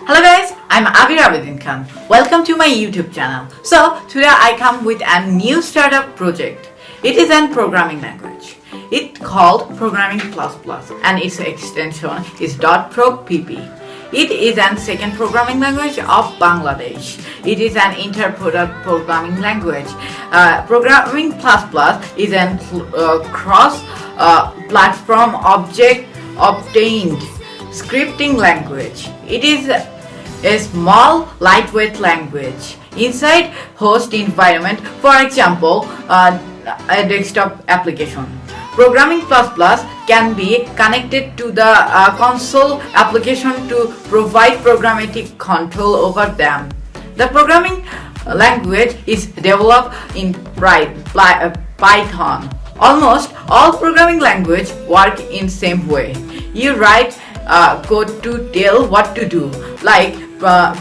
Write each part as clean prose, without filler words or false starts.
Hello guys, I'm Abir Abedin Khan. Welcome to my YouTube channel. So today I come with a new startup project. It is a programming language. It's called Programming Plus Plus and its extension is .progpp. It is a second programming language of Bangladesh. It is an inter-product programming language. Programming Plus Plus is a cross-platform object-obtained scripting language. It is a small, lightweight language inside host environment, for example, a desktop application. Programming Plus Plus can be connected to the console application to provide programmatic control over them. The programming language is developed in Python. Almost all programming languages work in same way. You write code to tell what to do, like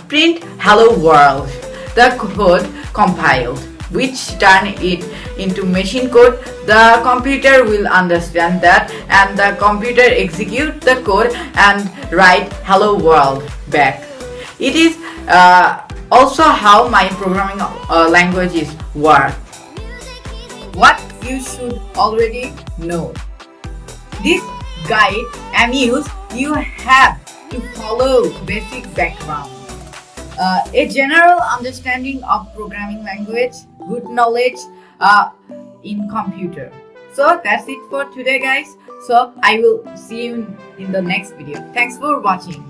print hello world. The code compiled, which turn it into machine code. The computer will understand that and the computer execute the code and write hello world back. It is also how my programming languages work. What you should already know. This guide amuse you have to follow basic background. A general understanding of programming language, good knowledge in computer. So that's it for today guys. So I will see you in the next video. Thanks for watching.